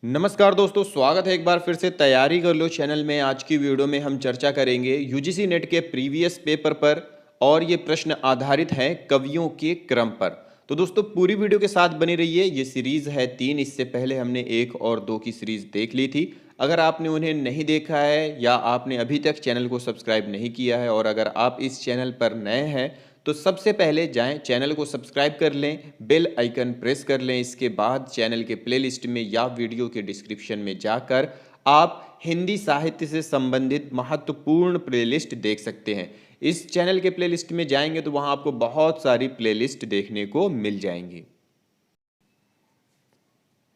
नमस्कार दोस्तों, स्वागत है एक बार फिर से तैयारी कर लो चैनल में। आज की वीडियो में हम चर्चा करेंगे यूजीसी नेट के प्रीवियस पेपर पर और ये प्रश्न आधारित हैं कवियों के क्रम पर। तो दोस्तों पूरी वीडियो के साथ बनी रहिए। ये सीरीज है 3, इससे पहले हमने 1 और 2 की सीरीज देख ली थी। अगर आपने उन्हें नहीं देखा है या आपने अभी तक चैनल को सब्सक्राइब नहीं किया है और अगर आप इस चैनल पर नए हैं तो सबसे पहले जाएं, चैनल को सब्सक्राइब कर लें, बेल आइकन प्रेस कर लें। इसके बाद चैनल के प्लेलिस्ट में या वीडियो के डिस्क्रिप्शन में जाकर आप हिंदी साहित्य से संबंधित महत्वपूर्ण प्लेलिस्ट देख सकते हैं। इस चैनल के प्लेलिस्ट में जाएंगे तो वहां आपको बहुत सारी प्लेलिस्ट देखने को मिल जाएंगी।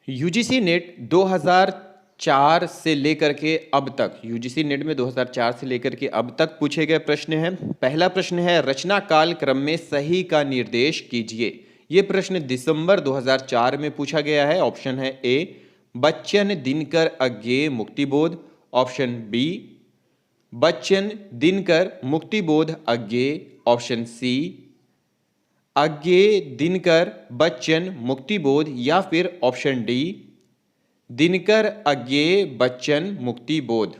यूजीसी नेट 2004 से लेकर के अब तक, यूजीसी नेट में 2004 से लेकर के अब तक पूछे गए प्रश्न हैं। पहला प्रश्न है, रचना काल क्रम में सही का निर्देश कीजिए। यह प्रश्न दिसंबर 2004 में पूछा गया है। ऑप्शन है ए बच्चन दिनकर अज्ञेय मुक्तिबोध, ऑप्शन बी बच्चन दिनकर मुक्तिबोध अज्ञेय, ऑप्शन सी अज्ञेय दिनकर बच्चन मुक्तिबोध, या फिर ऑप्शन डी दिनकर अज्ञेय बच्चन मुक्तिबोध।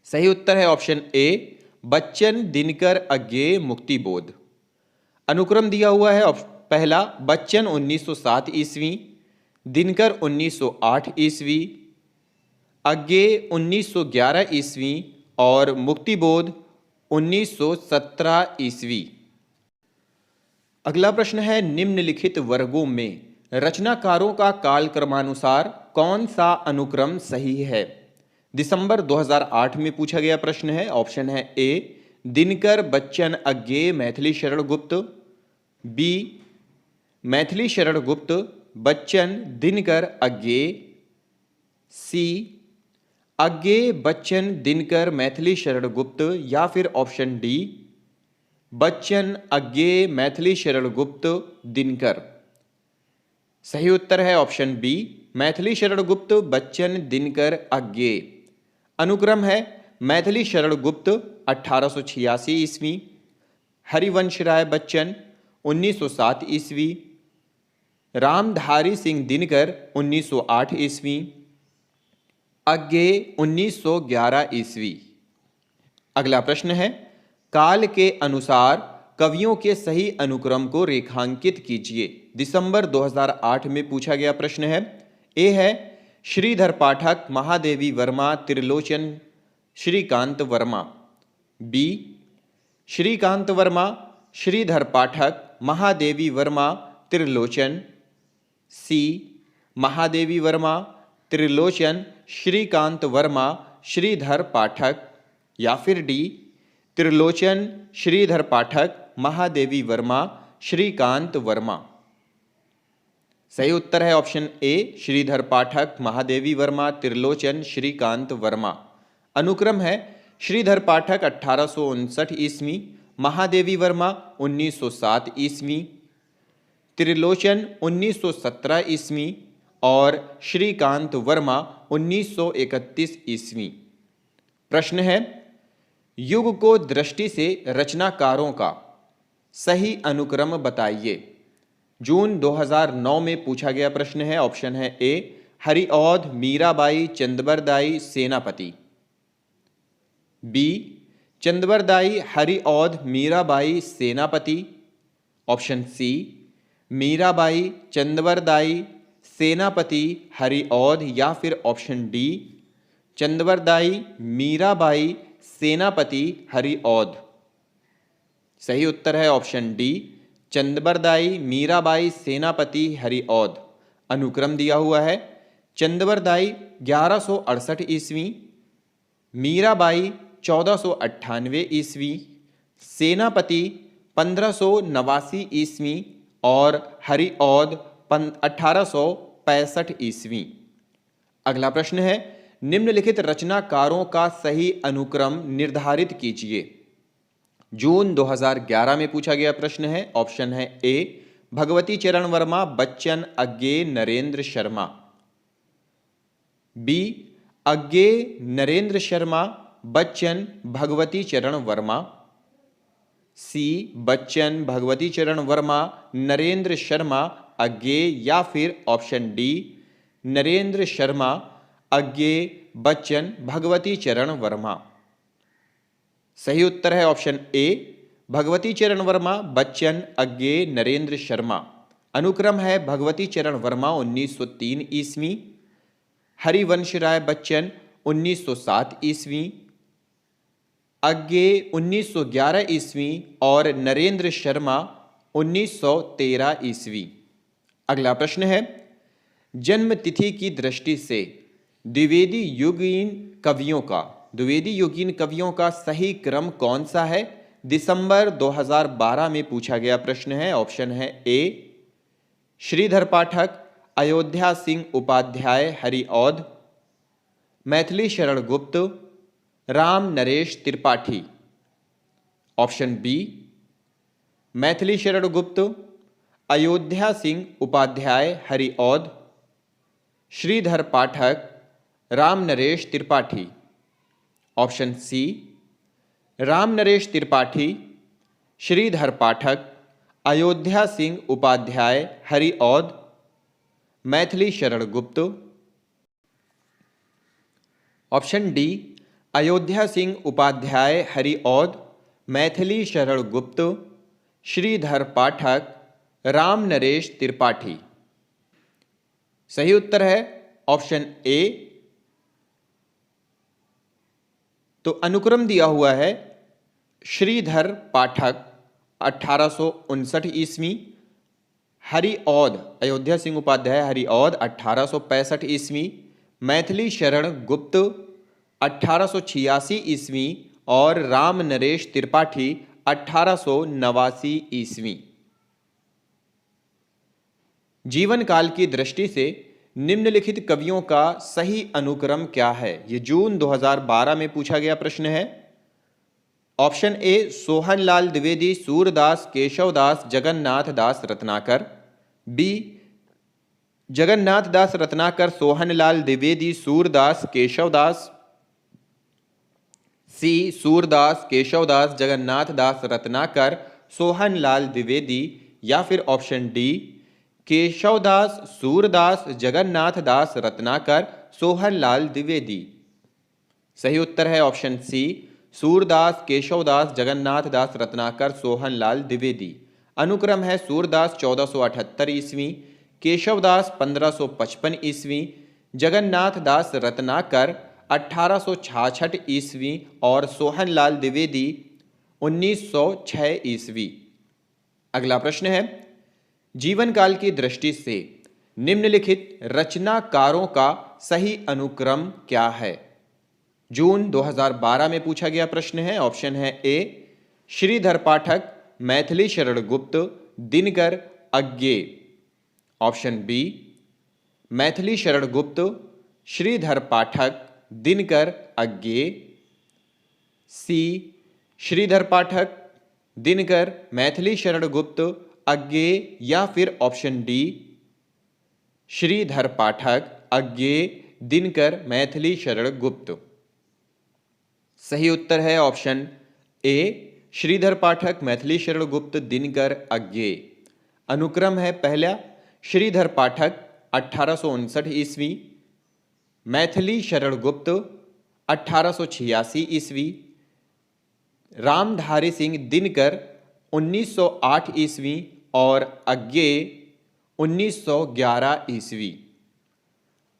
सही उत्तर है ऑप्शन ए बच्चन दिनकर अज्ञेय मुक्तिबोध। अनुक्रम दिया हुआ है। पहला बच्चन 1907 ईस्वी, दिनकर 1908 ईस्वी, अज्ञेय 1911 ईस्वी और मुक्तिबोध 1917 ईस्वी। अगला प्रश्न है, निम्नलिखित वर्गों में रचनाकारों का काल क्रमानुसार कौन सा अनुक्रम सही है? दिसंबर 2008 में पूछा गया प्रश्न है। ऑप्शन है ए दिनकर बच्चन अज्ञेय मैथिली शरण गुप्त, बी मैथिली शरण गुप्त बच्चन दिनकर अज्ञेय, सी अज्ञेय बच्चन दिनकर मैथिली शरण गुप्त, या फिर ऑप्शन डी बच्चन अज्ञेय मैथिली शरण गुप्त दिनकर। सही उत्तर है ऑप्शन बी मैथिली शरण गुप्त बच्चन दिनकर अज्ञेय। अनुक्रम है मैथिली शरण गुप्त 1886 ईस्वी, हरिवंश राय बच्चन 1907 ईस्वी, रामधारी सिंह दिनकर 1908 ईस्वी, अज्ञेय 1911 ईस्वी। अगला प्रश्न है, काल के अनुसार कवियों के सही अनुक्रम को रेखांकित कीजिए। दिसंबर 2008 में पूछा गया प्रश्न है। ए है श्रीधर पाठक, महादेवी वर्मा, त्रिलोचन, श्रीकांत वर्मा, बी श्रीकांत वर्मा, श्रीधर पाठक, महादेवी वर्मा, त्रिलोचन, सी महादेवी वर्मा, त्रिलोचन, श्रीकांत वर्मा, श्रीधर पाठक, या फिर डी त्रिलोचन, श्रीधर पाठक, महादेवी वर्मा, श्रीकांत वर्मा। सही उत्तर है ऑप्शन ए श्रीधर पाठक, महादेवी वर्मा, त्रिलोचन, श्रीकांत वर्मा। अनुक्रम है श्रीधर पाठक 1859 ईस्वी, महादेवी वर्मा 1907 ईस्वी, त्रिलोचन 1917 ईस्वी और श्रीकांत वर्मा 1931 ईस्वी। प्रश्न है, युग को दृष्टि से रचनाकारों का सही अनुक्रम बताइए। जून 2009 में पूछा गया प्रश्न है। ऑप्शन है ए हरिऔध, मीराबाई, चंदबरदाई, सेनापति, बी चंदबरदाई, हरिऔध, मीराबाई, सेनापति, ऑप्शन सी मीराबाई, चंदबरदाई, सेनापति, हरिऔध, या फिर ऑप्शन डी चंदबरदाई, मीराबाई, सेनापति, हरिऔध। सही उत्तर है ऑप्शन डी चंदबरदाई, मीराबाई, सेनापति, हरिऔध। अनुक्रम दिया हुआ है। चंदबरदाई 1168 ईस्वी, मीराबाई 1498 ईस्वी, सेनापति 1589 ईस्वी और हरिऔध 1865 ईस्वी। अगला प्रश्न है, निम्नलिखित रचनाकारों का सही अनुक्रम निर्धारित कीजिए। जून 2011 में पूछा गया प्रश्न है। ऑप्शन है ए भगवती चरण वर्मा, बच्चन अज्ञेय, नरेंद्र शर्मा, बी अज्ञेय, नरेंद्र शर्मा, बच्चन, भगवती चरण वर्मा, सी बच्चन, भगवती चरण वर्मा, नरेंद्र शर्मा, अज्ञेय, या फिर ऑप्शन डी नरेंद्र शर्मा, अज्ञेय, बच्चन, भगवती चरण वर्मा। सही उत्तर है ऑप्शन ए, भगवती चरण वर्मा, बच्चन, अज्ञेय, नरेंद्र शर्मा। अनुक्रम है भगवती चरण वर्मा 1903 ईस्वी, हरिवंश राय बच्चन 1907 ईस्वी, अज्ञेय 1911 ईस्वी और नरेंद्र शर्मा 1913 ईस्वी। अगला प्रश्न है, जन्म तिथि की दृष्टि से द्विवेदी युगीन कवियों का सही क्रम कौन सा है? दिसंबर 2012 में पूछा गया प्रश्न है। ऑप्शन है ए, श्रीधर पाठक, अयोध्या सिंह उपाध्याय हरिऔध, मैथिली शरण गुप्त, राम नरेश त्रिपाठी। ऑप्शन बी, मैथिली शरण गुप्त, अयोध्या सिंह उपाध्याय हरिऔध, श्रीधर पाठक, राम नरेश त्रिपाठी। ऑप्शन सी, राम नरेश त्रिपाठी, श्रीधर पाठक, अयोध्या सिंह उपाध्याय हरिऔध, मैथिली शरण गुप्त। ऑप्शन डी, अयोध्या सिंह उपाध्याय हरिऔध, मैथिली शरण गुप्त, श्रीधर पाठक, राम नरेश त्रिपाठी। सही उत्तर है ऑप्शन ए। तो अनुक्रम दिया हुआ है श्रीधर पाठक 1859 ईस्वी, हरिऔध, अयोध्या सिंह उपाध्याय हरिऔध 1865 ईस्वी, मैथिली शरण गुप्त 1886 ईस्वी और राम नरेश त्रिपाठी 1889 ईस्वी। जीवन काल की दृष्टि से निम्नलिखित कवियों का सही अनुक्रम क्या है? ये जून 2012 में पूछा गया प्रश्न है। Option A, Sohanlal Dwivedi, Surdas, Keshavdas, Jagannath Das Ratnakar. B, Jagannath Das Ratnakar, Sohanlal Dwivedi, Surdas, Keshavdas. C, Surdas, Keshavdas, Jagannath Das Ratnakar, Sohanlal Dwivedi. या फिर ऑप्शन डी, केशवदास, सूरदास, जगन्नाथ दास रत्नाकर, सोहनलाल द्विवेदी। सही उत्तर है ऑप्शन सी, सूरदास, केशवदास, जगन्नाथ दास रत्नाकर, सोहनलाल द्विवेदी। अनुक्रम है सूरदास 1478 ईस्वी, केशवदास 1555 ईस्वी, जगन्नाथ दास रत्नाकर 1866 ईस्वी और सोहनलाल द्विवेदी 1906 ईस्वी। अगला प्रश्न है, जीवन काल की दृष्टि से निम्नलिखित रचनाकारों का सही अनुक्रम क्या है? जून 2012 में पूछा गया प्रश्न है। ऑप्शन है ए, श्रीधर पाठक, मैथिली शरण गुप्त, दिनकर, अज्ञेय। ऑप्शन बी, मैथिली शरण गुप्त, श्रीधर पाठक, दिनकर, अज्ञेय। सी, श्रीधर पाठक, दिनकर, मैथिली शरण गुप्त, अज्ञेय। या फिर ऑप्शन डी, श्रीधर पाठक, अज्ञेय, दिनकर, मैथिली शरण गुप्त। सही उत्तर है ऑप्शन ए, श्रीधर पाठक, मैथिली शरण गुप्त, दिनकर, अज्ञेय। अनुक्रम है पहला श्रीधर पाठक 1859 ईस्वी, मैथिली शरण गुप्त 1886 ईस्वी, रामधारी सिंह दिनकर 1908 ईस्वी और अज्ञेय 1911 ईस्वी।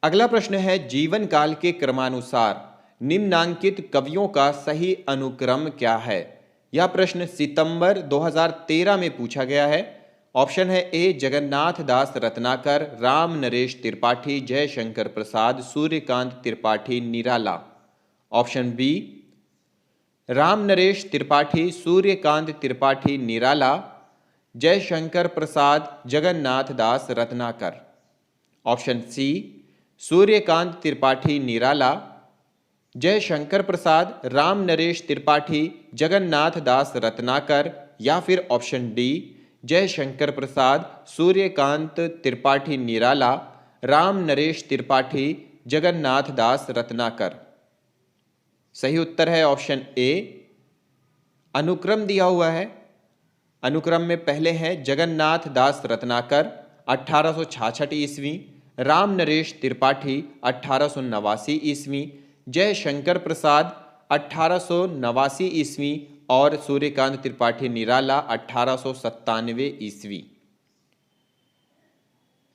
अगला प्रश्न है, जीवन काल के क्रमानुसार निम्नांकित कवियों का सही अनुक्रम क्या है? यह प्रश्न सितंबर 2013 में पूछा गया है। ऑप्शन है ए, जगन्नाथ दास रत्नाकर, राम नरेश त्रिपाठी, जयशंकर प्रसाद, सूर्यकांत त्रिपाठी, निराला। ऑप्शन बी, राम नरेश त्रिपाठी, सूर्यकांत त्रिपाठी, निराला, जयशंकर प्रसाद, जगन्नाथ दास रत्नाकर। ऑप्शन सी, सूर्यकांत त्रिपाठी, निराला, जयशंकर प्रसाद, राम नरेश त्रिपाठी, जगन्नाथ दास रत्नाकर। या फिर ऑप्शन डी, जयशंकर प्रसाद, सूर्यकांत त्रिपाठी, निराला, राम नरेश त्रिपाठी, जगन्नाथ दास रत्नाकर। सही उत्तर है ऑप्शन ए। अनुक्रम दिया हुआ है, अनुक्रम में पहले हैं जगन्नाथ दास रत्नाकर 1866 ईस्वी, राम नरेश त्रिपाठी 1889 ईस्वी, जयशंकर प्रसाद 1889 ईस्वी और सूर्यकांत त्रिपाठी निराला 1897 ईस्वी।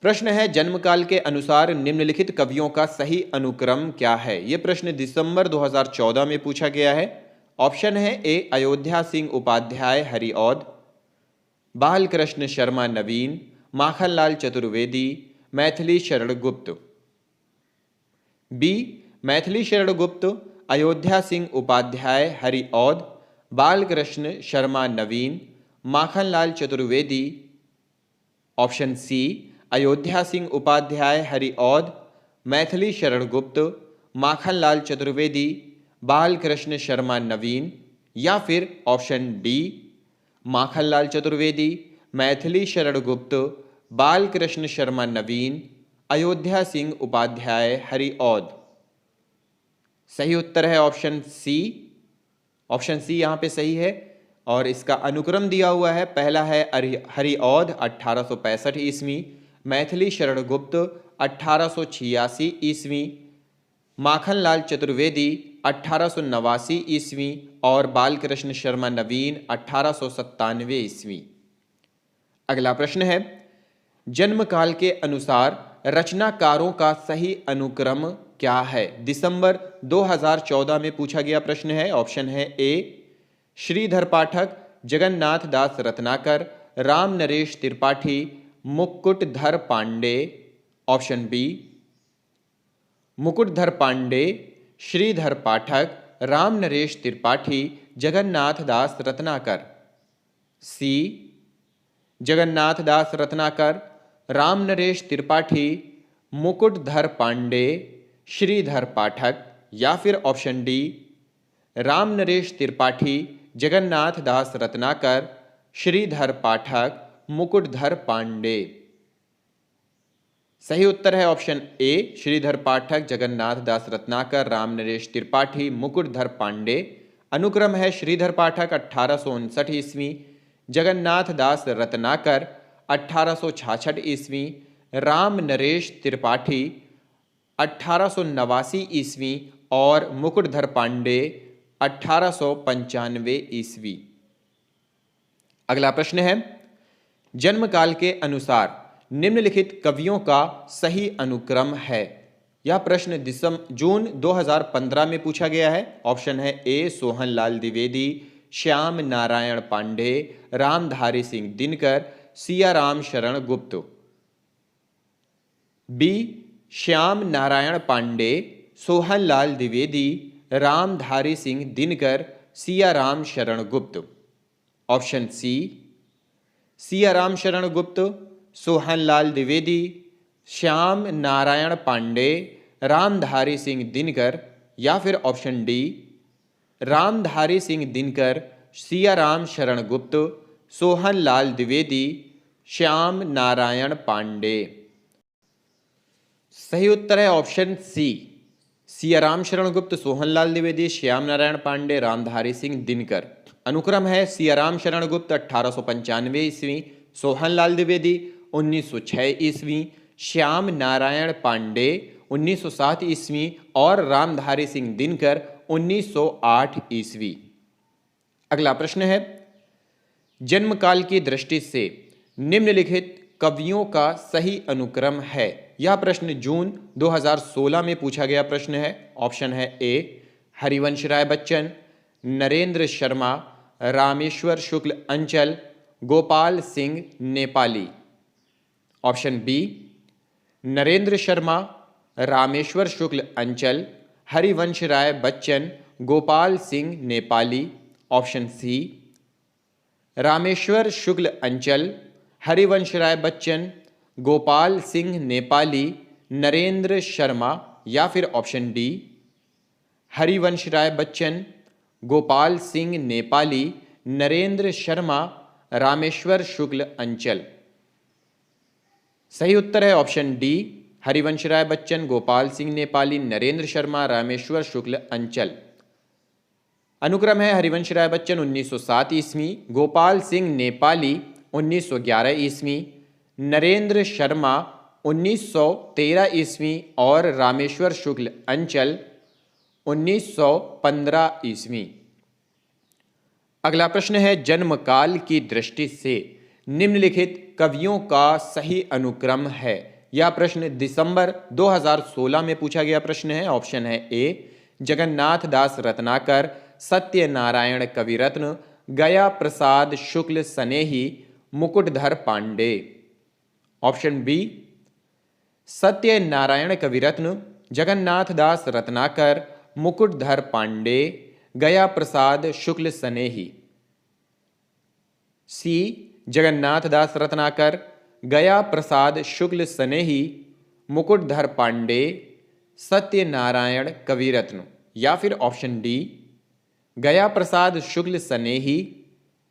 प्रश्न है जन्मकाल के अनुसार निम्नलिखित कवियों का सही अनुक्रम क्या है। यह प्रश्न दिसंबर 2014 में पूछा गया है। ऑप्शन है ए अयोध्या सिंह उपाध्याय हरिऔध, बालकृष्ण शर्मा नवीन, माखनलाल चतुर्वेदी, मैथिली शरण गुप्त। बी मैथिली शरण गुप्त, अयोध्या सिंह उपाध्याय हरिऔध, बालकृष्ण शर्मा नवीन, माखनलाल चतुर्वेदी। ऑप्शन सी अयोध्या सिंह उपाध्याय हरिऔध, मैथिली शरण गुप्त, माखनलाल चतुर्वेदी, बालकृष्ण शर्मा नवीन, या फिर ऑप्शन डी माखनलाल चतुर्वेदी, मैथिली शरण गुप्त, बालकृष्ण शर्मा नवीन, अयोध्या सिंह उपाध्याय हरिऔध। सही उत्तर है ऑप्शन सी। ऑप्शन सी यहाँ पे सही है और इसका अनुक्रम दिया हुआ है। पहला है हरिऔध 1865 ईस्वी, मैथिली शरण गुप्त 1886 ईस्वी, माखनलाल चतुर्वेदी 1889 ईस्वी और बालकृष्ण शर्मा नवीन 1897 ईस्वी। अगला प्रश्न है जन्मकाल के अनुसार रचनाकारों का सही अनुक्रम क्या है। दिसंबर 2014 में पूछा गया प्रश्न है। ऑप्शन है ए श्रीधर पाठक, जगन्नाथ दास रत्नाकर, राम नरेश त्रिपाठी, मुकुटधर पांडे। ऑप्शन बी मुकुटधर पांडे, श्रीधर पाठक, राम नरेश त्रिपाठी, जगन्नाथ दास रत्नाकर। सी जगन्नाथ दास रत्नाकर, राम नरेश त्रिपाठी, मुकुटधर पांडे, श्रीधर पाठक, या फिर ऑप्शन डी राम नरेश त्रिपाठी, जगन्नाथ दास रत्नाकर, श्रीधर पाठक, मुकुटधर पांडे। सही उत्तर है ऑप्शन ए श्रीधर पाठक, जगन्नाथ दास रत्नाकर, राम नरेश त्रिपाठी, मुकुटधर पांडे। अनुक्रम है श्रीधर पाठक 1859 ईस्वी, जगन्नाथ दास रत्नाकर 1866 ईस्वी, राम नरेश त्रिपाठी 1889 ईस्वी और मुकुटधर पांडे 1895 ईस्वी। अगला प्रश्न है जन्मकाल के अनुसार निम्नलिखित कवियों का सही अनुक्रम है। यह प्रश्न जून 2015 में पूछा गया है। ऑप्शन है ए Sohanlal Dwivedi, Shyam Narayan Pandey, Ramdhari Singh Dinkar, Siyaram Sharan Gupt. B Shyam Narayan Pandey, Sohanlal Dwivedi, Ramdhari Singh Dinkar, Siyaram Sharan Gupt. Option C Siyaram Sharan Gupt, Sohanlal Dwivedi, Shyam Narayan Pandey, Ramdhari Singh Dinkar, या फिर ऑप्शन डी रामधारी सिंह दिनकर, सियाराम शरण गुप्त, सोहनलाल द्विवेदी, श्याम नारायण पांडे। सही उत्तर है ऑप्शन सी सियाराम शरण गुप्त, सोहनलाल द्विवेदी, श्याम नारायण पांडे, रामधारी सिंह दिनकर। अनुक्रम है सियाराम शरण गुप्त 1895 ईस्वी, सोहनलाल द्विवेदी 1906 ईस्वी, श्याम नारायण पांडे 1907 ईस्वी और रामधारी सिंह दिनकर 1908 ईस्वी। अगला प्रश्न है जन्मकाल की दृष्टि से निम्नलिखित कवियों का सही अनुक्रम है। यह प्रश्न जून 2016 में पूछा गया प्रश्न है। ऑप्शन है ए हरिवंश राय बच्चन, नरेंद्र शर्मा, रामेश्वर शुक्ल अंचल, गोपाल सिंह नेपाली। ऑप्शन बी नरेंद्र शर्मा, रामेश्वर शुक्ल अंचल, हरिवंश राय बच्चन, गोपाल सिंह नेपाली। ऑप्शन सी रामेश्वर शुक्ल अंचल, हरिवंश राय बच्चन, गोपाल सिंह नेपाली, नरेंद्र शर्मा, या फिर ऑप्शन डी हरिवंश राय बच्चन, गोपाल सिंह नेपाली, नरेंद्र शर्मा, रामेश्वर शुक्ल अंचल। सही उत्तर है ऑप्शन डी हरिवंश राय बच्चन, गोपाल सिंह नेपाली, नरेंद्र शर्मा, रामेश्वर शुक्ल अंचल। अनुक्रम है हरिवंश राय बच्चन 1907 ईस्वी, गोपाल सिंह नेपाली 1911 ईस्वी, नरेंद्र शर्मा 1913 ईस्वी और रामेश्वर शुक्ल अंचल 1915 ईस्वी। अगला प्रश्न है, जन्मकाल की दृष्टि से निम्नलिखित कवियों का सही अनुक्रम है। यह प्रश्न दिसंबर 2016 में पूछा गया प्रश्न है। ऑप्शन है ए जगन्नाथ दास रत्नाकर, सत्यनारायण कविरत्न, गया प्रसाद शुक्ल स्नेही, मुकुटधर पांडे। ऑप्शन बी सत्यनारायण कविरत्न, जगन्नाथ दास रत्नाकर, मुकुटधर पांडे, गया प्रसाद शुक्ल स्नेही। सी जगन्नाथ दास रत्नाकर, गया प्रसाद शुक्ल स्नेही, मुकुटधर पांडे, सत्यनारायण कविरत्न। या फिर ऑप्शन डी गया प्रसाद शुक्ल स्नेही,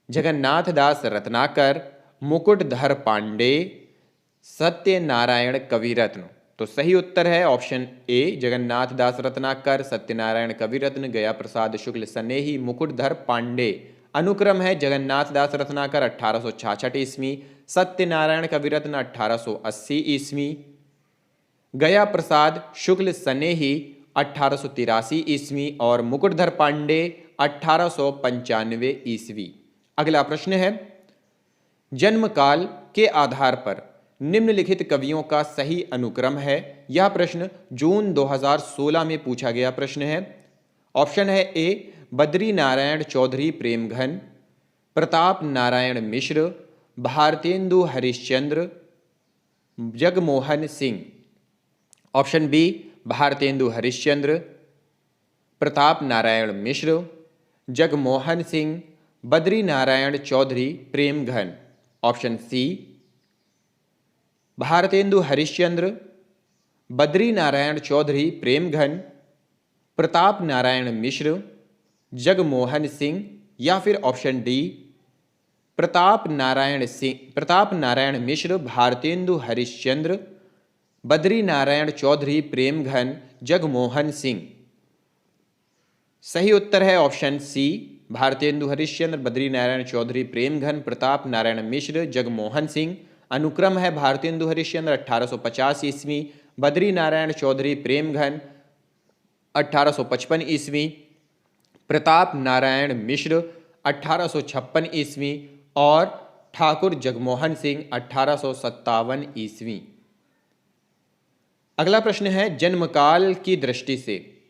जगन्नाथ दास रत्नाकर, मुकुटधर पांडे, सत्यनारायण कविरत्न। तो सही उत्तर है ऑप्शन ए जगन्नाथ दास रत्नाकर, सत्यनारायण कविरत्न, गया प्रसाद शुक्ल स्नेही, मुकुटधर पांडे। अनुक्रम है जगन्नाथ दास रत्नाकर 1866 ईस्वी, सत्यनारायण कविरत्न 1880 ईस्वी, गया प्रसाद शुक्ल स्नेही 1883 ईस्वी और मुकुटधर पांडे 1895 ईस्वी। अगला प्रश्न है, जन्मकाल के आधार पर निम्नलिखित कवियों का सही अनुक्रम है। यह प्रश्न जून 2016 में पूछा गया प्रश्न है। ऑप्शन है ए Badri Narayan Chaudhary Premghan, Pratap Narayan Mishra, Bharatendu Harishchandra, Jagmohan Singh. Option B Bharatendu Harishchandra, Pratap Narayan Mishra, Jagmohan Singh, Badri Narayan Chaudhary Premghan. Option C Bharatendu Harishchandra, Badri Narayan Chaudhary Premghan, Pratap Narayan Mishra, Jagmohan Singh. या फिर ऑप्शन डी प्रताप नारायण मिश्र, भारतेंदु हरिश्चंद्र, बद्री नारायण चौधरी प्रेमघन, जगमोहन सिंह। सही उत्तर है ऑप्शन सी भारतेंदु हरिश्चंद्र, बद्री नारायण चौधरी प्रेमघन, प्रताप नारायण मिश्र, जगमोहन सिंह। अनुक्रम है भारतेंदु हरिश्चंद्र 1850 ईस्वी, बद्री नारायण चौधरी प्रेमघन 1855 ईस्वी, प्रताप नारायण मिश्र 1856 ईस्वी और ठाकुर जगमोहन सिंह 1857 ईस्वी। अगला प्रश्न है, जन्मकाल की दृष्टि से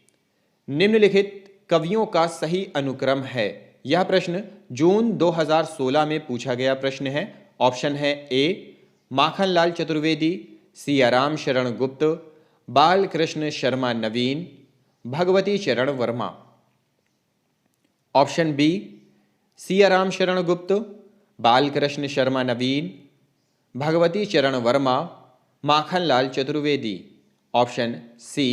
निम्नलिखित कवियों का सही अनुक्रम है। यह प्रश्न जून 2016 में पूछा गया प्रश्न है। ऑप्शन है ए माखनलाल चतुर्वेदी, सियाराम शरण गुप्त, बालकृष्ण शर्मा नवीन, भगवती चरण वर्मा। ऑप्शन बी सियाराम शरण गुप्त, बालकृष्ण शर्मा नवीन, भगवती चरण वर्मा, माखनलाल चतुर्वेदी। ऑप्शन सी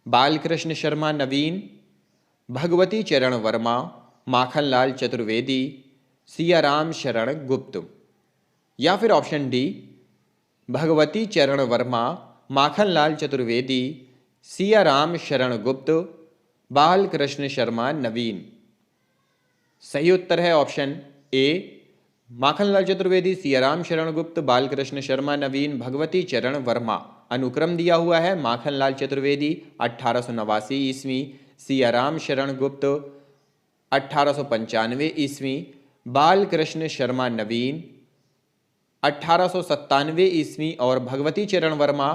बालकृष्ण शर्मा नवीन, भगवती चरण वर्मा, माखनलाल चतुर्वेदी, सियाराम शरण गुप्त। या फिर ऑप्शन डी भगवती चरण वर्मा, माखनलाल चतुर्वेदी, सियाराम शरण गुप्त, बालकृष्ण शर्मा नवीन। सही उत्तर है ऑप्शन ए माखनलाल चतुर्वेदी, सियाराम शरण गुप्त, बालकृष्ण शर्मा नवीन, भगवती चरण वर्मा। अनुक्रम दिया हुआ है माखनलाल चतुर्वेदी 1889 ईस्वी, सियाराम शरण गुप्त 1895 ईस्वी, बालकृष्ण शर्मा नवीन 1897 ईस्वी और भगवती चरण वर्मा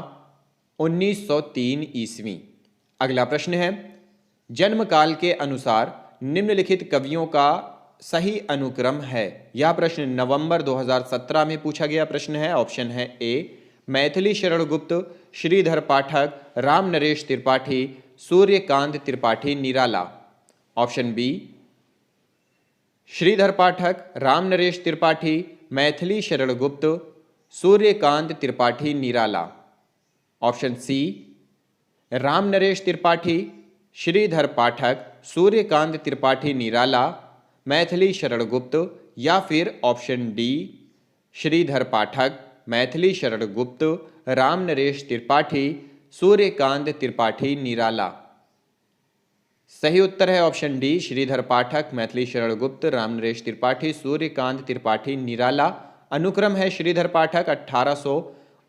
1903 ईस्वी। अगला प्रश्न है, जन्मकाल के अनुसार निम्नलिखित कवियों का सही अनुक्रम है। यह प्रश्न नवंबर 2017 में पूछा गया प्रश्न है। ऑप्शन है ए मैथिली शरण गुप्त, श्रीधर पाठक, राम नरेश त्रिपाठी, सूर्यकांत त्रिपाठी निराला। ऑप्शन बी श्रीधर पाठक, राम नरेश त्रिपाठी, मैथिली शरण गुप्त, सूर्यकांत त्रिपाठी निराला। ऑप्शन सी राम नरेश त्रिपाठी, श्रीधर पाठक, सूर्यकांत त्रिपाठी निराला, मैथिली शरण गुप्त। या फिर ऑप्शन डी श्रीधर पाठक, मैथिली शरण गुप्त, राम नरेश त्रिपाठी, सूर्यकांत त्रिपाठी निराला। सही उत्तर है ऑप्शन डी श्रीधर पाठक, मैथिली शरण गुप्त, राम नरेश त्रिपाठी, सूर्यकांत त्रिपाठी निराला। अनुक्रम है श्रीधर पाठक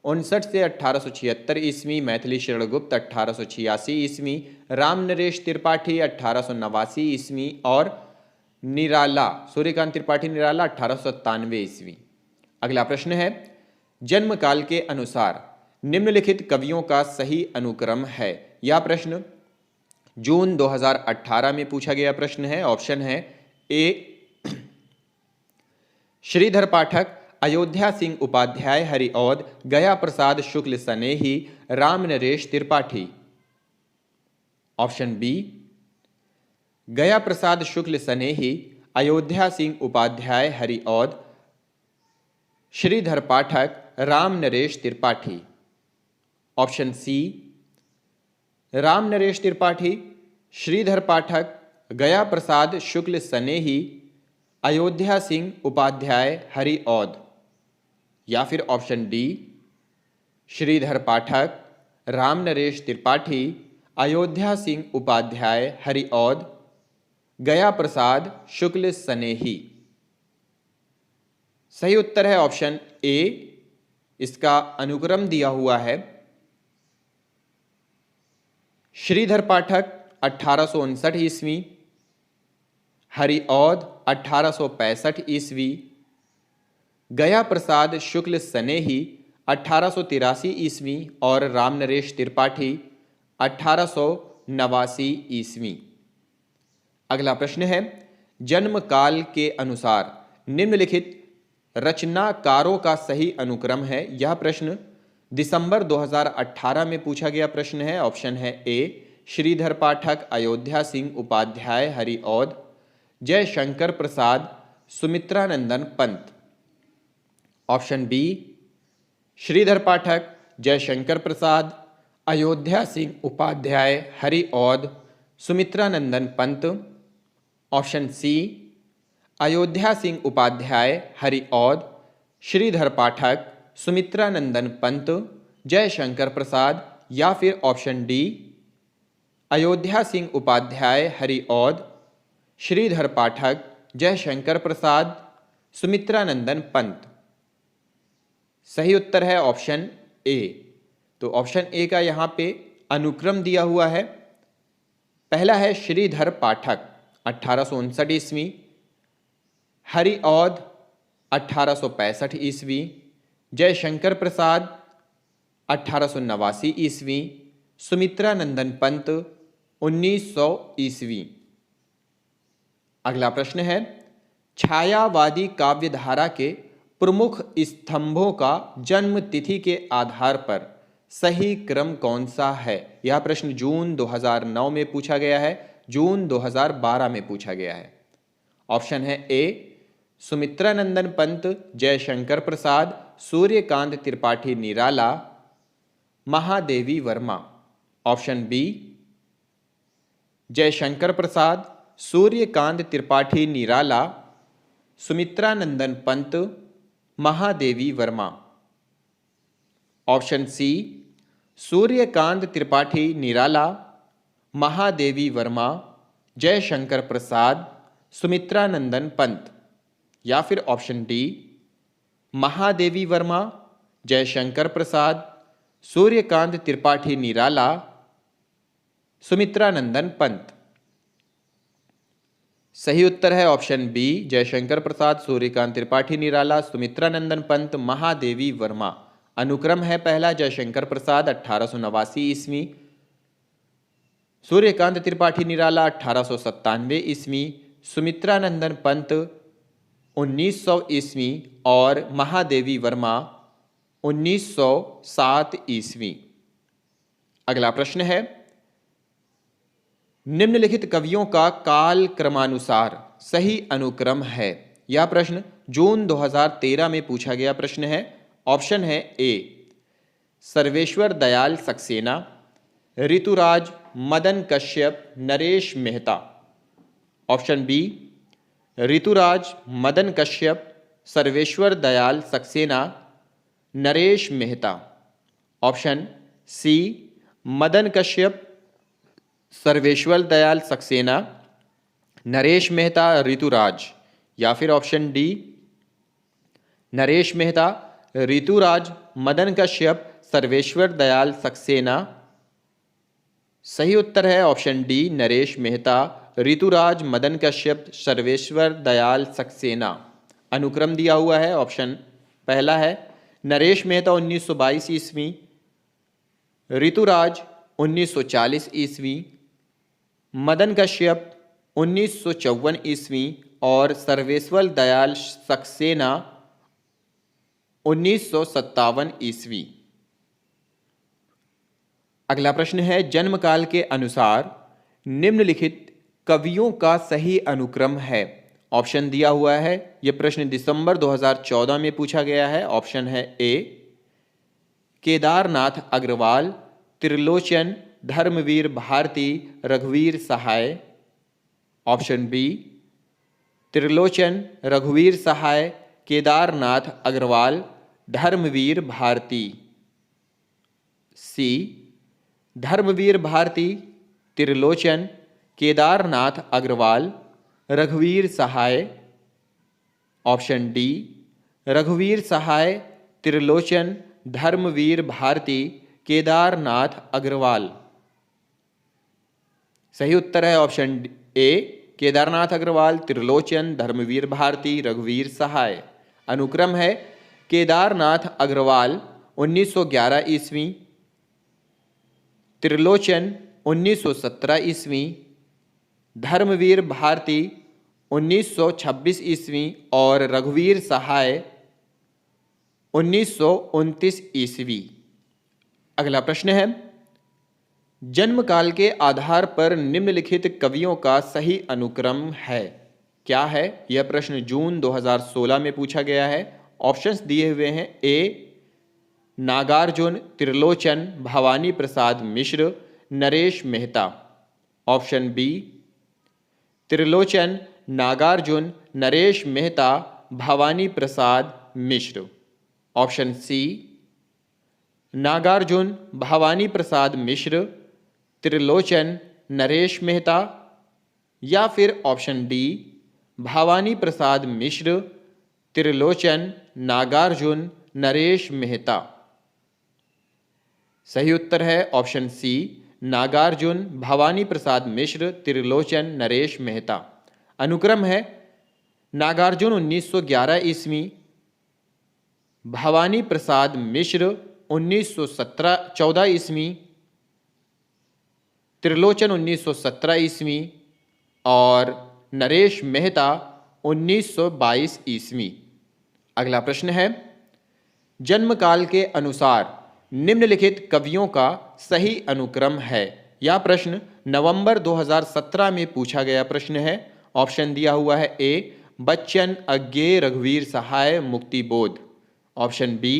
से 1876 ईस्वी, मैथिली शरणगुप्त 1886 ईस्वी, राम नरेश त्रिपाठी 1889 ईस्वी और निराला सूर्यकांत त्रिपाठी निराला 1897 ईस्वी। अगला प्रश्न है, जन्म काल के अनुसार निम्नलिखित कवियों का सही अनुक्रम है। यह प्रश्न जून 2018 में पूछा गया प्रश्न है। ऑप्शन है ए श्रीधर पाठक, अयोध्या सिंह उपाध्याय हरिऔध, गया प्रसाद शुक्ल सनेही, राम नरेश त्रिपाठी। ऑप्शन बी गया प्रसाद शुक्ल सनेही, अयोध्या सिंह उपाध्याय हरिऔध, श्रीधर पाठक, राम नरेश त्रिपाठी। ऑप्शन सी राम नरेश त्रिपाठी, श्रीधर पाठक, गया प्रसाद शुक्ल सनेही, अयोध्या सिंह उपाध्याय हरिऔध। या फिर ऑप्शन डी श्रीधर पाठक, राम नरेश त्रिपाठी, अयोध्या सिंह उपाध्याय हरिऔध, गया प्रसाद शुक्ल सनेही। सही उत्तर है ऑप्शन ए। इसका अनुक्रम दिया हुआ है श्रीधर पाठक 1859 ईस्वी, हरिऔध 1865 ईस्वी, गया प्रसाद शुक्ल सनेही 1883 ईस्वी और राम नरेश त्रिपाठी 1889 ईस्वी। अगला प्रश्न है, जन्म काल के अनुसार निम्नलिखित रचनाकारों का सही अनुक्रम है। यह प्रश्न दिसंबर 2018 में पूछा गया प्रश्न है। ऑप्शन है ए श्रीधर पाठक, अयोध्या सिंह उपाध्याय हरिऔध, जयशंकर प्रसाद, सुमित्रानंदन पंत। ऑप्शन बी श्रीधर पाठक, जयशंकर प्रसाद, अयोध्या सिंह उपाध्याय हरिऔध, सुमित्रानंदन पंत। ऑप्शन सी अयोध्या सिंह उपाध्याय हरिऔध, श्रीधर पाठक, सुमित्रानंदन पंत, जयशंकर प्रसाद। या फिर ऑप्शन डी अयोध्या सिंह उपाध्याय हरिऔध, श्रीधर पाठक, जयशंकर प्रसाद, सुमित्रानंदन पंत। सही उत्तर है ऑप्शन ए। तो ऑप्शन ए का यहाँ पे अनुक्रम दिया हुआ है। पहला है श्रीधर पाठक 1859 ईस्वी, हरिऔध 1865 ईस्वी, जयशंकर प्रसाद 1889 ईस्वी, सुमित्रानंदन पंत 1900 ईस्वी। अगला प्रश्न है, छायावादी काव्यधारा के प्रमुख स्तंभों का जन्म तिथि के आधार पर सही क्रम कौन सा है। यह प्रश्न जून 2009 में पूछा गया है, जून 2012 में पूछा गया है। ऑप्शन है ए Sumitranandan Pant, Jaishankar Prasad, Suryakant Tripathi Nirala, Mahadevi Verma. Option B Jaishankar Prasad, Suryakant Tripathi Nirala, Sumitranandan Pant, Mahadevi Verma. Option C Suryakant Tripathi Nirala, Mahadevi Verma, Jaishankar Prasad, Sumitranandan Pant. या फिर ऑप्शन डी महादेवी वर्मा, जयशंकर प्रसाद, सूर्यकांत त्रिपाठी निराला, सुमित्रानंदन पंत। सही उत्तर है ऑप्शन बी जयशंकर प्रसाद, सूर्यकांत त्रिपाठी निराला, सुमित्रानंदन पंत, महादेवी वर्मा। अनुक्रम है पहला जयशंकर प्रसाद 1889 ईस्वी, सूर्यकांत त्रिपाठी निराला 1897 ईस्वी, सुमित्रानंदन पंत 1900 ईस्वी और महादेवी वर्मा 1907 ईस्वी। अगला प्रश्न है, निम्नलिखित कवियों का काल क्रमानुसार सही अनुक्रम है। यह प्रश्न जून 2013 में पूछा गया प्रश्न है। ऑप्शन है A Sarveshwar Dayal Saxena, Rituraj, Madan Kashyap, Naresh Mehta. Option B Rituraj, Madan Kashyap, Sarveshwar Dayal Saxena, Naresh Mehta. Option C Madan Kashyap, Sarveshwar Dayal Saxena, Naresh Mehta, Rituraj. या फिर ऑप्शन डी नरेश मेहता, ऋतुराज, मदन कश्यप, सर्वेश्वर दयाल सक्सेना। सही उत्तर है ऑप्शन डी, नरेश मेहता। ऋतुराज, मदन कश्यप, सर्वेश्वर दयाल सक्सेना। अनुक्रम दिया हुआ है, ऑप्शन पहला है नरेश मेहता 1922 ईस्वी, ऋतुराज 1940 ईस्वी, मदन कश्यप 1954 ईस्वी और सर्वेश्वर दयाल सक्सेना 1957 ईस्वी। अगला प्रश्न है, जन्मकाल के अनुसार निम्नलिखित कवियों का सही अनुक्रम है। ऑप्शन दिया हुआ है, यह प्रश्न दिसंबर 2014 में पूछा गया है। ऑप्शन है ए केदारनाथ अग्रवाल, त्रिलोचन, धर्मवीर भारती, रघुवीर सहाय। ऑप्शन बी त्रिलोचन, रघुवीर सहाय, केदारनाथ अग्रवाल, धर्मवीर भारती। सी धर्मवीर भारती, त्रिलोचन, केदारनाथ अग्रवाल, रघुवीर सहाय। ऑप्शन डी रघुवीर सहाय, त्रिलोचन, धर्मवीर भारती, केदारनाथ अग्रवाल। सही उत्तर है ऑप्शन ए केदारनाथ अग्रवाल, त्रिलोचन, धर्मवीर भारती, रघुवीर सहाय। अनुक्रम है केदारनाथ अग्रवाल 1911 ईस्वी, त्रिलोचन 1917 ईस्वी, धर्मवीर भारती 1926 ईस्वी और रघुवीर सहाय 1929 ईस्वी। अगला प्रश्न है, जन्मकाल के आधार पर निम्नलिखित कवियों का सही अनुक्रम है। क्या है यह प्रश्न? जून 2016 में पूछा गया है। ऑप्शंस दिए हुए हैं, ए Nagarjuna, Trilochan, Bhavani Prasad Mishra, Naresh Mehta. Option B Trilochan, Nagarjuna, Naresh Mehta, Bhavani Prasad Mishra. Option C Nagarjuna, Bhavani Prasad Mishra, Trilochan, Naresh Mehta, या फिर ऑप्शन डी भवानी प्रसाद मिश्र, त्रिलोचन, नागार्जुन, नरेश मेहता। सही उत्तर है ऑप्शन सी नागार्जुन, भवानी प्रसाद मिश्र, त्रिलोचन, नरेश मेहता। अनुक्रम है नागार्जुन 1911 ईस्वी, भवानी प्रसाद मिश्र 1914 ईस्वी, त्रिलोचन 1917 ईस्वी और नरेश मेहता 1922 ईस्वी। अगला प्रश्न है, जन्मकाल के अनुसार निम्नलिखित कवियों का सही अनुक्रम है। यह प्रश्न नवंबर 2017 में पूछा गया प्रश्न है। ऑप्शन दिया हुआ है, ए बच्चन, अज्ञेय, रघुवीर सहाय, मुक्तिबोध। ऑप्शन बी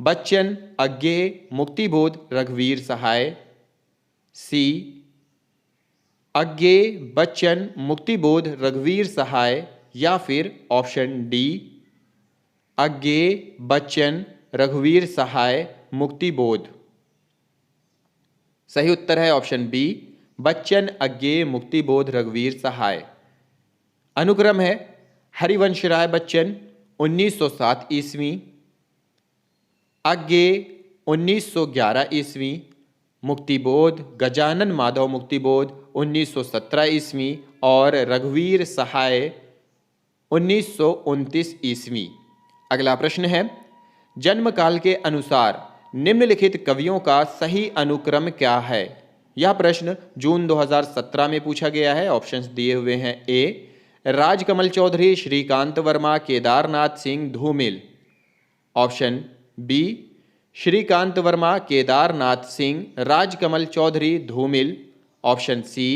बच्चन, अज्ञेय, मुक्तिबोध, रघुवीर सहाय। सी अज्ञेय, बच्चन, मुक्तिबोध, रघुवीर सहाय, या फिर ऑप्शन डी अज्ञेय, बच्चन, रघुवीर सहाय, मुक्तिबोध। सही उत्तर है ऑप्शन बी बच्चन, अज्ञेय, मुक्तिबोध, रघुवीर सहाय। अनुक्रम है हरिवंशराय बच्चन 1907 ईस्वी, अज्ञेय 1911 ईस्वी, मुक्तिबोध गजानन माधव मुक्तिबोध 1917 ईस्वी और रघुवीर सहाय 1929 ईस्वी। अगला प्रश्न है, जन्मकाल के अनुसार निम्नलिखित कवियों का सही अनुक्रम क्या है। यह प्रश्न जून 2017 में पूछा गया है। ऑप्शंस दिए हुए हैं, ए राजकमल चौधरी, श्रीकांत वर्मा, केदारनाथ सिंह, धूमिल। ऑप्शन बी श्रीकांत वर्मा, केदारनाथ सिंह, राजकमल चौधरी, धूमिल। ऑप्शन सी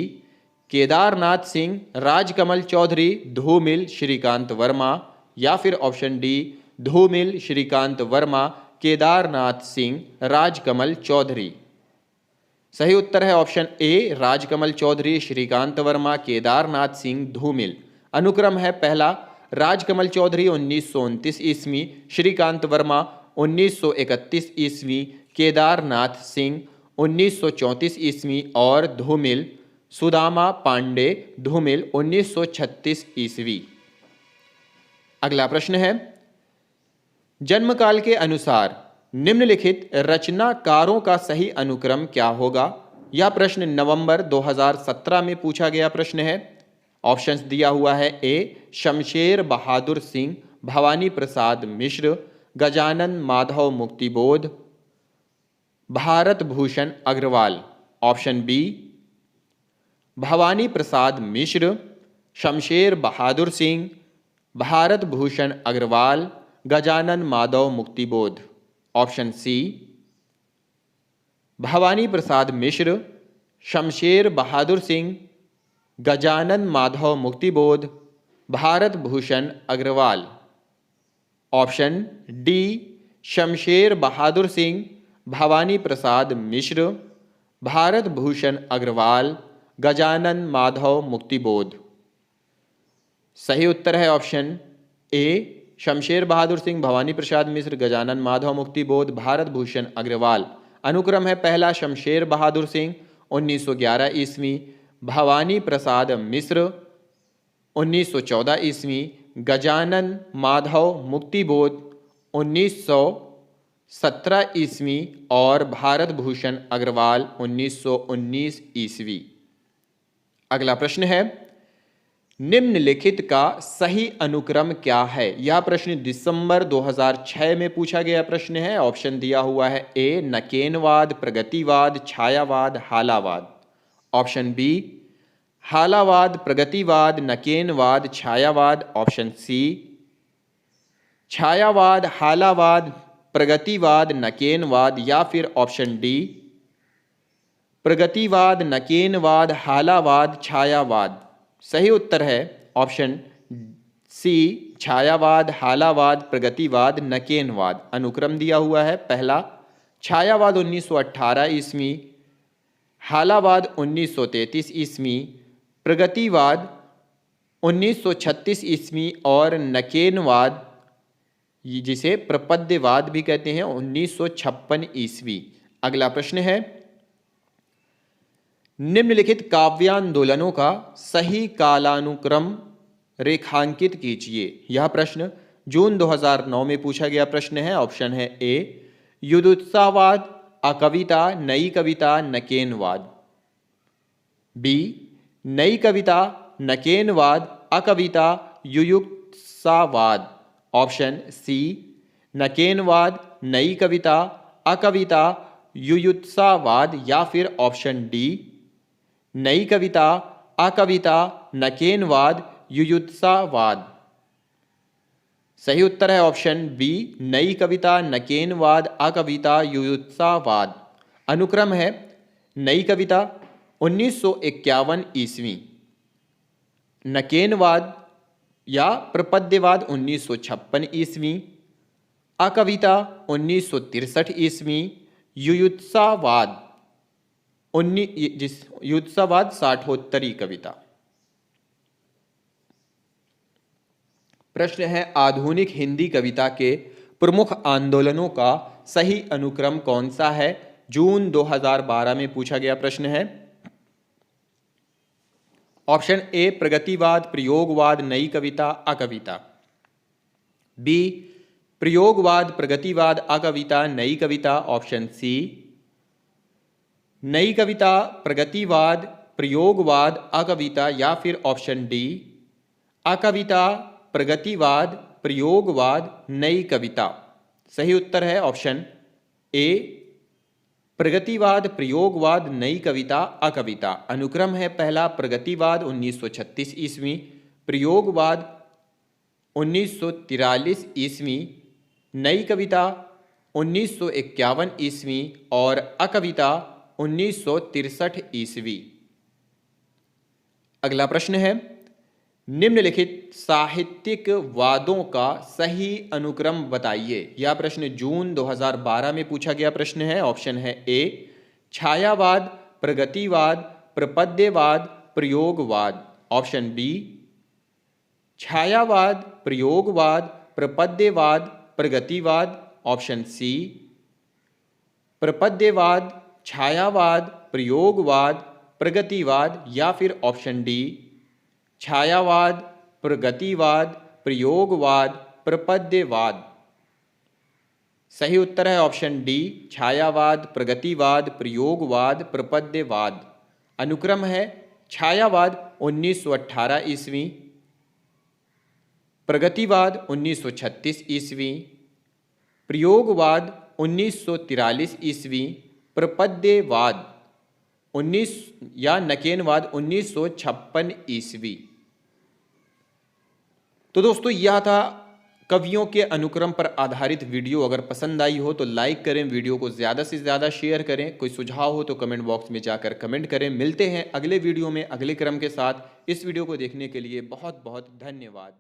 केदारनाथ सिंह, राजकमल चौधरी, धूमिल, श्रीकांत वर्मा, या फिर ऑप्शन डी धूमिल, श्रीकांत वर्मा, केदारनाथ सिंह, राजकमल चौधरी। सही उत्तर है ऑप्शन ए राजकमल चौधरी, श्रीकांत वर्मा, केदारनाथ सिंह, धूमिल। अनुक्रम है पहला राजकमल चौधरी 1929 ईस्वी, श्रीकांत वर्मा 1931 ईस्वी, केदारनाथ सिंह 1934 ईस्वी और धूमिल सुदामा पांडे धूमिल 1936 ईस्वी। अगला प्रश्न है, जन्मकाल के अनुसार निम्नलिखित रचनाकारों का सही अनुक्रम क्या होगा? यह प्रश्न नवंबर 2017 में पूछा गया प्रश्न है। ऑप्शंस दिया हुआ है। ए Shamsher Bahadur Singh, Bhavani Prasad Mishra, Gajanan Madhav Muktibodh, Bharat Bhushan Agarwal. Option B Bhavani Prasad Mishra, Shamsher Bahadur Singh, Bharat Bhushan Agarwal, Gajanan Madhav Muktibodh. Option C Bhavani Prasad Mishra, Shamsher Bahadur Singh, Gajanan Madhav Muktibodh, Bharat Bhushan Agarwal. Option D Shamsher Bahadur Singh, Bhavani Prasad Mishra, Bharat Bhushan Agarwal, Gajanan Madhav Muktibodh. सही उत्तर है ऑप्शन ए शमशेर बहादुर सिंह, भवानी प्रसाद मिश्र, गजानन माधव मुक्तिबोध, भारत भूषण अग्रवाल। अनुक्रम है। पहला शमशेर बहादुर सिंह 1911 ईस्वी, भवानी प्रसाद मिश्र 1914 ईस्वी, गजानन माधव मुक्तिबोध 1917 ईस्वी और भारत भूषण अग्रवाल 1919 ईस्वी। अगला प्रश्न है, निम्नलिखित का सही अनुक्रम क्या है? यह प्रश्न दिसंबर 2006 में पूछा गया प्रश्न है। ऑप्शन दिया हुआ है। ए नकेनवाद, प्रगतिवाद, छायावाद, हालावाद। ऑप्शन बी हालावाद, प्रगतिवाद, नकेनवाद, छायावाद। ऑप्शन सी छायावाद, हालावाद, प्रगतिवाद, नकेनवाद या फिर ऑप्शन डी प्रगतिवाद, नकेनवाद, हालावाद, छायावाद। सही उत्तर है ऑप्शन सी छायावाद, हालावाद, प्रगतिवाद, नकेनवाद। अनुक्रम दिया हुआ है। पहला छायावाद 1918 ईस्वी, हालावाद 1933 ईस्वी, प्रगतिवाद 1936 ईस्वी और नकेनवाद जिसे प्रपद्यवाद भी कहते हैं 1956 ईस्वी। अगला प्रश्न है, निम्नलिखित काव्यांदोलनों का सही कालानुक्रम रेखांकित कीजिए। यह प्रश्न जून 2009 में पूछा गया प्रश्न है। ऑप्शन है। ए युद्धोत्साहवाद, अकविता, नई कविता, नकेनवाद। बी नई कविता, नकेनवाद, अकविता, युयुत्साहवाद। ऑप्शन सी नकेनवाद, नई कविता, अकविता, युयुत्साहवाद या फिर ऑप्शन डी नई कविता, अकविता, नकेनवाद, युयुत्साहवाद। सही उत्तर है ऑप्शन बी नई कविता, नकेनवाद, अकविता, युयुत्साहवाद। अनुक्रम है। नई कविता 1951 ईस्वी, नकेनवाद या प्रपद्यवाद 1956 ईस्वी, अकविता 1963 ईस्वी, युयुत्साहवाद युयुत्साहवाद 60उत्तरी कविता। प्रश्न है, आधुनिक हिंदी कविता के प्रमुख आंदोलनों का सही अनुक्रम कौन सा है? जून 2012 में पूछा गया प्रश्न है। ऑप्शन ए प्रगतिवाद, प्रयोगवाद, नई कविता, अकविता। बी प्रयोगवाद, प्रगतिवाद, अकविता, नई कविता। ऑप्शन सी नई कविता, प्रगतिवाद, प्रयोगवाद, अकविता या फिर ऑप्शन डी अकविता, प्रगतिवाद, प्रयोगवाद, नई कविता। सही उत्तर है ऑप्शन ए प्रगतिवाद, प्रयोगवाद, नई कविता, अकविता। अनुक्रम है। पहला प्रगतिवाद 1936 ईस्वी, प्रयोगवाद 1943 ईस्वी, नई कविता 1951 ईस्वी और अकविता 1963 ईस्वी। अगला प्रश्न है, निम्नलिखित साहित्यिक वादों का सही अनुक्रम बताइए। यह प्रश्न जून 2012 में पूछा गया प्रश्न है। ऑप्शन है। ए छायावाद, प्रगतिवाद, प्रपद्यवाद, प्रयोगवाद। ऑप्शन बी छायावाद, प्रयोगवाद, प्रपद्यवाद, प्रगतिवाद। ऑप्शन सी प्रपद्यवाद, छायावाद, प्रयोगवाद, प्रगतिवाद या फिर ऑप्शन डी छायावाद, प्रगतिवाद, प्रयोगवाद, प्रपद्यवाद। सही उत्तर है ऑप्शन डी, छायावाद, प्रगतिवाद, प्रयोगवाद, प्रपद्यवाद। अनुक्रम है छायावाद 1918 ईस्वी, प्रगतिवाद 1936 ईस्वी, प्रयोगवाद 1943 ईस्वी, प्रपद्यवाद 19 या नकेनवाद 1956 ईस्वी। तो दोस्तों यह था कवियों के अनुक्रम पर आधारित वीडियो। अगर पसंद आई हो तो लाइक करें, वीडियो को ज़्यादा से ज़्यादा शेयर करें। कोई सुझाव हो तो कमेंट बॉक्स में जाकर कमेंट करें। मिलते हैं अगले वीडियो में अगले क्रम के साथ। इस वीडियो को देखने के लिए बहुत बहुत धन्यवाद।